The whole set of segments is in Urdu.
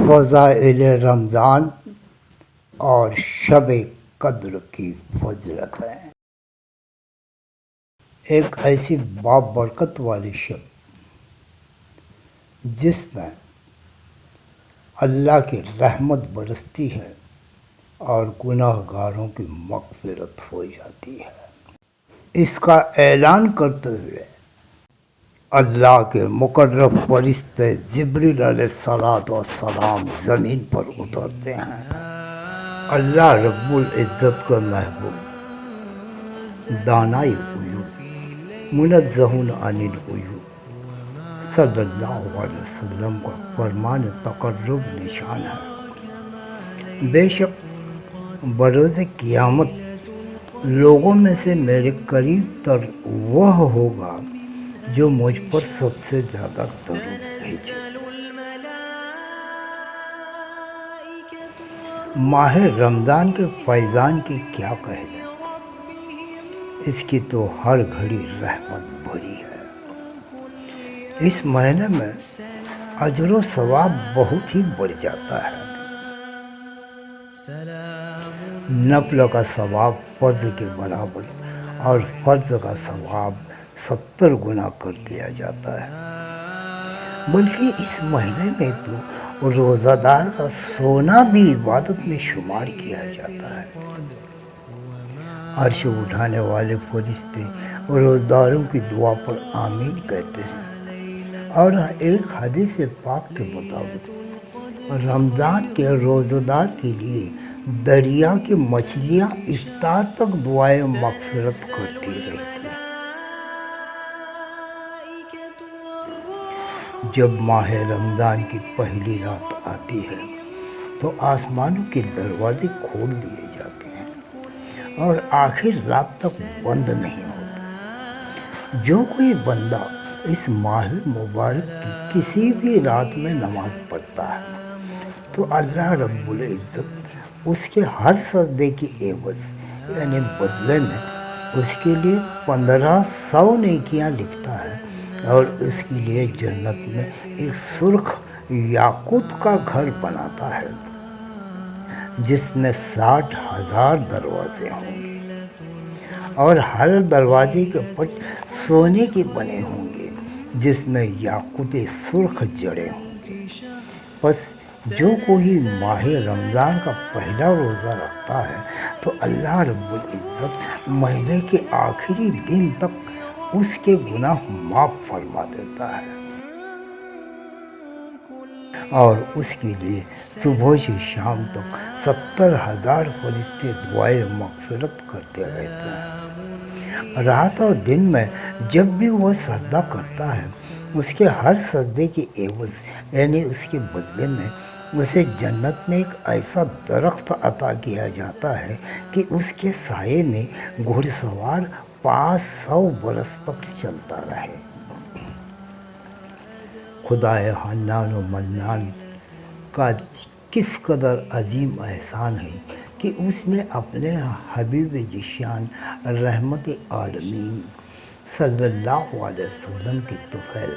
فضائل رمضان اور شب قدر کی فضیلت ہے۔ ایک ایسی بابرکت والی شب جس میں اللہ کی رحمت برستی ہے اور گناہ گاروں کی مغفرت ہو جاتی ہے۔ اس کا اعلان کرتے ہوئے اللہ کے مقرب فرشتے جبریل علیہ السلام زمین پر اترتے ہیں۔ اللہ رب العزت کا محبوب دانائے غیوب منزہ عن العیوب صلی اللہ علیہ وسلم کا فرمان تقرب نشان ہے۔ بے شک بروز قیامت لوگوں میں سے میرے قریب تر وہ ہوگا جو مجھ پر سب سے زیادہ درود بھیجے۔ ماہ رمضان کے فیضان کی کیا کہنے، اس کی تو ہر گھڑی رحمت بھری ہے۔ اس مہینے میں اجر و ثواب بہت ہی بڑھ جاتا ہے۔ نفل کا ثواب فرض کے برابر اور فرض کا ثواب 70 گنا کر دیا جاتا ہے۔ بلکہ اس مہینے میں تو روزہ دار کا سونا بھی عبادت میں شمار کیا جاتا ہے۔ عرش اٹھانے والے فرشتے روزہ داروں کی دعا پر آمین کہتے ہیں، اور ایک حدیث پاک کے مطابق رمضان کے روزہ دار کے لیے دریا کی مچھلیاں افطار تک دعائیں مغفرت کرتی رہتی ہیں۔ جب ماہ رمضان کی پہلی رات آتی ہے تو آسمانوں کے دروازے کھول دیے جاتے ہیں اور آخر رات تک بند نہیں ہوتے۔ جو کوئی بندہ اس ماہ مبارک کی کسی بھی رات میں نماز پڑھتا ہے تو اللہ رب العزت اس کے ہر سجدے کی عوض یعنی بدلے میں اس کے لیے 1500 نیکیاں لکھتا ہے، اور اس کے لیے جنت میں ایک سرخ یاقوت کا گھر بناتا ہے جس میں 60,000 دروازے ہوں گے، اور ہر دروازے کے پٹ سونے کے بنے ہوں گے جس میں یاقوت سرخ جڑے ہوں گے۔ بس جو کوئی ماہ رمضان کا پہلا روزہ رکھتا ہے تو اللہ رب العزت مہینے کے آخری دن تک اس کے گناہ معاف فرما دیتا ہے، اور اس کے لیے صبح سے شام تک 70,000 فرشتے دعائیں مغفرت کرتے رہتے ہیں۔ رات اور دن میں جب بھی وہ سجدہ کرتا ہے اس کے ہر سجدے کی عوض یعنی اس کے بدلے میں اسے جنت میں ایک ایسا درخت عطا کیا جاتا ہے کہ اس کے سائے میں گھڑ سوار 500 برس تک چلتا رہے۔ خدائے حنان و منان کا کس قدر عظیم احسان ہے کہ اس نے اپنے حبیب ذیشان رحمت عالمین صلی اللہ علیہ وسلم کی طفیل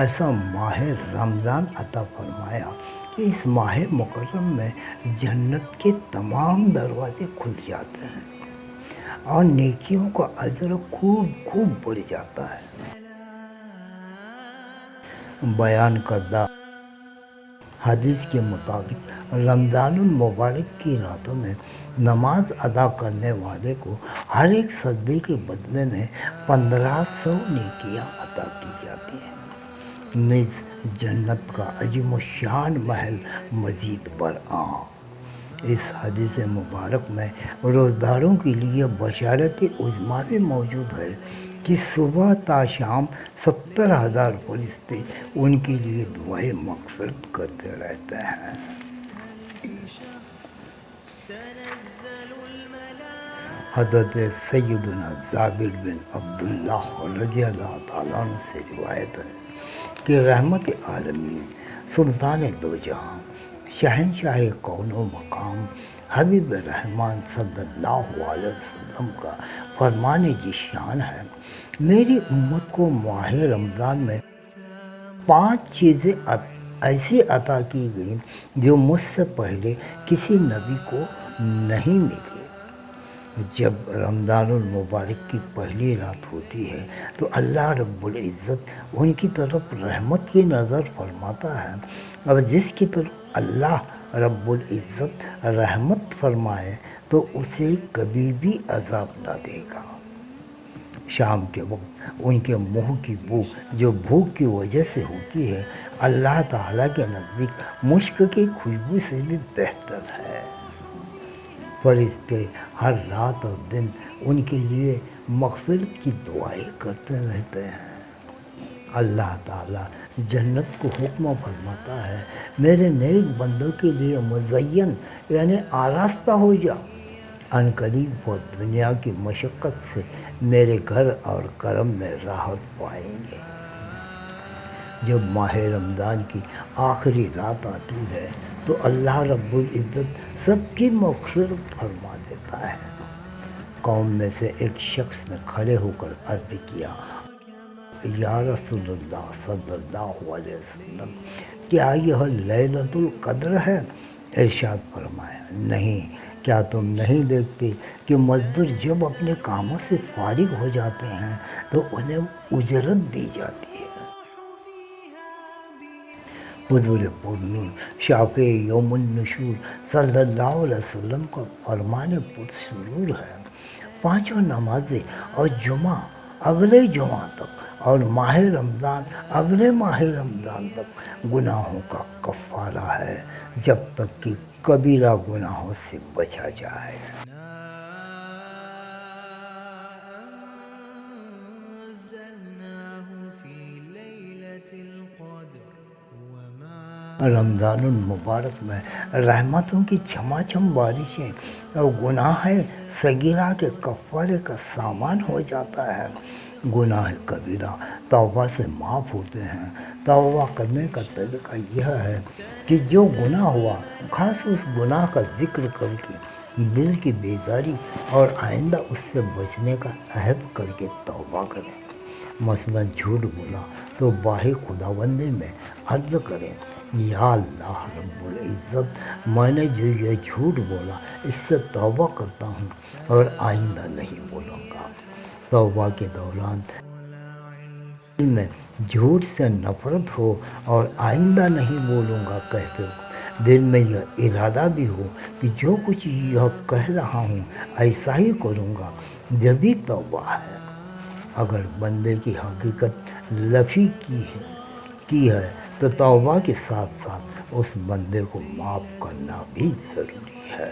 ایسا ماہ رمضان عطا فرمایا کہ اس ماہ مکرم میں جنت کے تمام دروازے کھل جاتے ہیں اور نیکیوں کا اجر خوب بڑھ جاتا ہے۔ بیان کردہ حدیث کے مطابق رمضان المبارک کی راتوں میں نماز ادا کرنے والے کو ہر ایک سجدے کے بدلے میں 1500 نیکیاں عطا کی جاتی ہیں، نیز جنت کا عظیم الشان محل مزید برآں۔ اس حدیث مبارک میں روزداروں کے لیے بشارت عظمیٰ بھی موجود ہے کہ صبح تا شام 70,000 فرشتے ان کے لیے دعائیں مغفرت کرتے رہتے ہیں۔ حضرت سیدنا جابر بن عبداللہ رضی اللہ تعالیٰ عنہ سے روایت ہے کہ رحمت عالمین سلطان دو جہاں شہنشاہ کون و مقام حبیب رحمان صلی اللہ علیہ وسلم کا فرمان ذیشان ہے، میری امت کو ماہ رمضان میں 5 چیزیں ایسی عطا کی گئی جو مجھ سے پہلے کسی نبی کو نہیں ملی۔ جب رمضان المبارک کی پہلی رات ہوتی ہے تو اللہ رب العزت ان کی طرف رحمت کی نظر فرماتا ہے، اور جس کی طرف اللہ رب العزت رحمت فرمائے تو اسے کبھی بھی عذاب نہ دے گا۔ شام کے وقت ان کے منہ کی بو جو بھوک کی وجہ سے ہوتی ہے، اللہ تعالیٰ کے نزدیک مشک کی خوشبو سے بھی بہتر ہے۔ فرشتے ہر رات اور دن ان کے لیے مغفرت کی دعائیں کرتے رہتے ہیں۔ اللہ تعالیٰ جنت کو حکم فرماتا ہے، میرے نیک بندوں کے لیے مزین یعنی آراستہ ہو جا، ان قریب وہ دنیا کی مشقت سے میرے گھر اور کرم میں راحت پائیں گے۔ جب ماہ رمضان کی آخری رات آتی ہے تو اللہ رب العزت سب کی مغفرت فرما دیتا ہے۔ قوم میں سے ایک شخص نے کھڑے ہو کر عرض کیا، یا رسول اللہ صلی اللہ علیہ وسلم، کیا یہ لیلۃ القدر ہے؟ ارشاد فرمایا، نہیں، کیا تم نہیں دیکھتے کہ مزدور جب اپنے کاموں سے فارغ ہو جاتے ہیں تو انہیں اجرت دی جاتی ہے۔ حضور پرنور شافع یوم النشور صلی اللہ علیہ وسلم کا فرمان پرسرور ہے، پانچوں نمازیں اور جمعہ اگلے جمعہ تک اور ماہ رمضان اگلے ماہ رمضان تک گناہوں کا کفارہ ہے، جب تک کہ کبیرہ گناہوں سے بچا جائے۔ رمضان المبارک میں رحمتوں کی چھما چھم بارشیں اور گناہ صغیرہ کے کفارے کا سامان ہو جاتا ہے۔ گناہ کبیرہ توبہ سے معاف ہوتے ہیں۔ توبہ کرنے کا طریقہ یہ ہے کہ جو گناہ ہوا خاص اس گناہ کا ذکر کر کے دل کی بیداری اور آئندہ اس سے بچنے کا عہد کر کے توبہ کریں۔ مثلا جھوٹ بولا تو باہ خداوندی میں عرض کریں، یا اللہ رب العزت، میں نے جو یہ جھوٹ بولا اس سے توبہ کرتا ہوں اور آئندہ نہیں بولوں گا۔ توبہ کے دوران دل میں جھوٹ سے نفرت ہو اور آئندہ نہیں بولوں گا کہتے ہو، دل میں یہ ارادہ بھی ہو کہ جو کچھ یہ کہہ رہا ہوں ایسا ہی کروں گا، یہ بھی توبہ ہے۔ اگر بندے کی حقیقت لفی کی ہے تو توبہ کے ساتھ ساتھ اس بندے کو معاف کرنا بھی ضروری ہے۔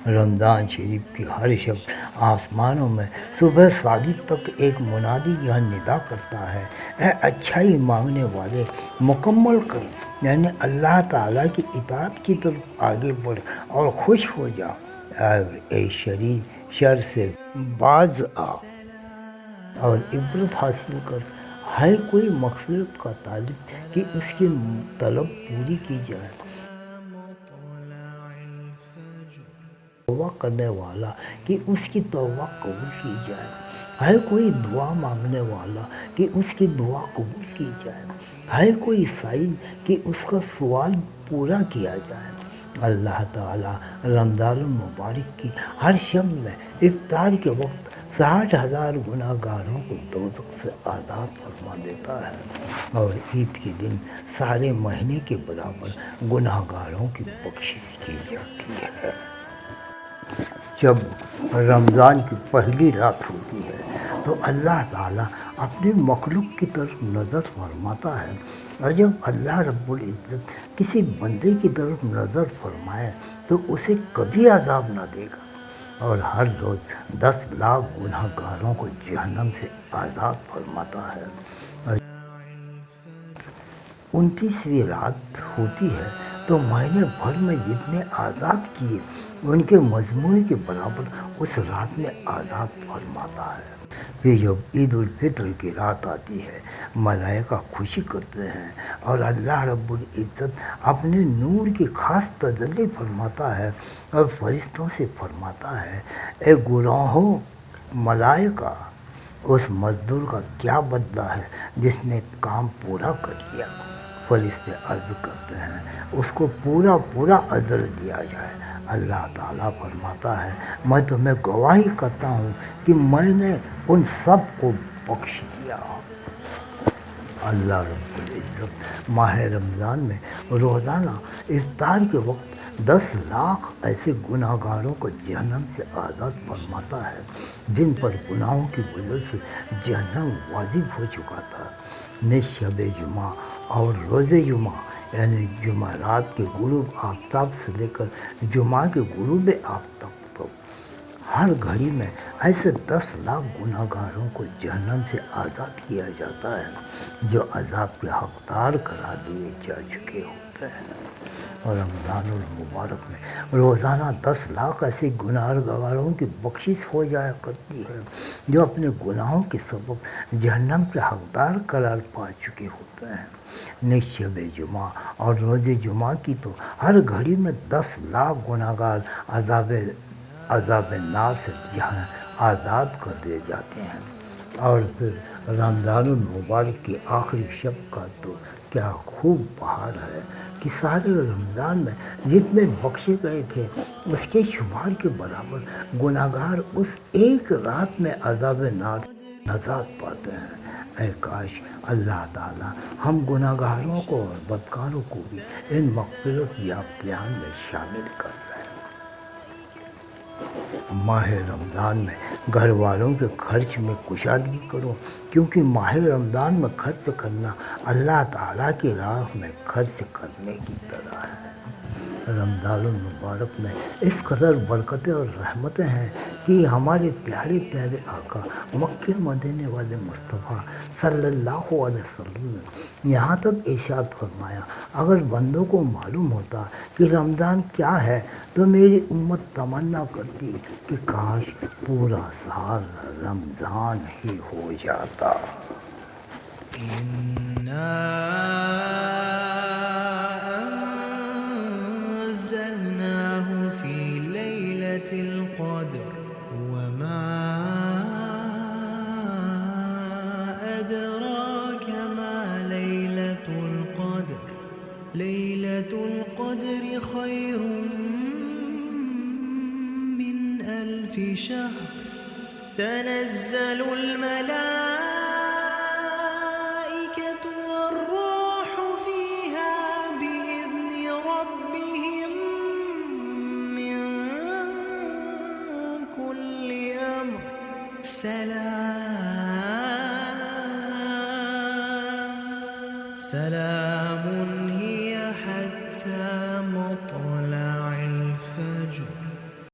رمضان شریف کی ہر شب آسمانوں میں صبح صادق تک ایک منادی یہ ندا کرتا ہے، اے اچھائی مانگنے والے، مکمل کر، یعنی اللہ تعالیٰ کی اطاعت کی طرف آگے بڑھ اور خوش ہو جا، اے شر سے باز آ اور عبرت حاصل کر۔ ہے کوئی مغفرت کا طالب کہ اس کی طلب پوری کی جائے، توبہ کرنے والا کہ اس کی توبہ قبول کی جائے، ہے کوئی دعا مانگنے والا کہ اس کی دعا قبول کی جائے، ہے کوئی سائل کہ اس کا سوال پورا کیا جائے۔ اللہ تعالیٰ رمضان المبارک کی ہر شب میں افطار کے وقت 60,000 گناہ گاروں کو دوزخ سے آزاد فرما دیتا ہے، اور عید کے دن سارے مہینے کے برابر گناہ گاروں کی بخشش کی جاتی ہے۔ جب رمضان کی پہلی رات ہوتی ہے تو اللہ تعالیٰ اپنے مخلوق کی طرف نظر فرماتا ہے، اور جب اللہ رب العزت کسی بندے کی طرف نظر فرمائے تو اسے کبھی عذاب نہ دے گا، اور ہر روز 10 لاکھ گناہ گاروں کو جہنم سے آزاد فرماتا ہے۔ 29ویں رات ہوتی ہے تو مہینے بھر میں جتنے آزاد کیے ان کے مجموعے کے برابر اس رات میں آزاد فرماتا ہے۔ پھر جب عید الفطر کی رات آتی ہے، ملائکہ خوشی کرتے ہیں اور اللہ رب العزت اپنے نور کی خاص تجلی فرماتا ہے اور فرشتوں سے فرماتا ہے، اے گروہوں ملائکہ، اس مزدور کا کیا بدلہ ہے جس نے کام پورا کر لیا؟ پھر اس پہ عرض کرتے ہیں اس کو پورا پورا اجر دیا جائے۔ اللہ تعالیٰ فرماتا ہے میں تمہیں گواہی کرتا ہوں کہ میں نے ان سب کو بخش دیا۔ اللہ رب العزت ماہ رمضان میں روزانہ افطار کے وقت 10 لاکھ ایسے گناہ گاروں کو جہنم سے آزاد فرماتا ہے جن پر گناہوں کی وجہ سے جہنم واجب ہو چکا تھا۔ شب جمعہ اور روز جمعہ یعنی جمعرات کے غروب آفتاب سے لے کر جمعہ کے غروب آفتاب تک ہر گھڑی میں ایسے 10 لاکھ گناہ گاروں کو جہنم سے آزاد کیا جاتا ہے جو عذاب کے حقدار قرار دیے جا چکے ہوتے ہیں۔ اور رمضان المبارک میں روزانہ 10 لاکھ ایسے گناہ گاروں کی بخشش ہو جایا کرتی ہے جو اپنے گناہوں کے سبب جہنم کے حقدار قرار پا چکے ہوتے ہیں۔ شب جمعہ اور روز جمعہ کی تو ہر گھڑی میں 10 لاکھ گناہ گار عذاب نار سے آزاد کر دیے جاتے ہیں۔ اور پھر رمضان المبارک کی آخری شب کا تو کیا خوب بہار ہے کہ سارے رمضان میں جتنے بخشے گئے تھے اس کے شمار کے برابر گناہ گار اس ایک رات میں عذاب نار سے نجات پاتے ہیں۔ اے کاش اللہ تعالیٰ ہم گناہ گاروں کو اور بدکاروں کو بھی ان مغفرت یافتیان میں شامل کر لیں۔ ماہ رمضان میں گھر والوں کے خرچ میں کشادگی کرو کیونکہ ماہ رمضان میں خرچ کرنا اللہ تعالیٰ کی راہ میں خرچ کرنے کی طرح ہے۔ رمضان المبارک میں اس قدر برکتیں اور رحمتیں ہیں کہ ہمارے پیارے پیارے آقا مکہ مدینے والے مصطفیٰ صلی اللہ علیہ وسلم نے یہاں تک ارشاد فرمایا اگر بندوں کو معلوم ہوتا کہ رمضان کیا ہے تو میری امت تمنا کرتی کہ کاش پورا سال رمضان ہی ہو جاتا۔ القدر وما أدراك ما ليلة القدر ليلة القدر خير من 1000 شهر تنزل الملائكة والروح فيها بإذن ربهم من كل أمر سلام هي حتى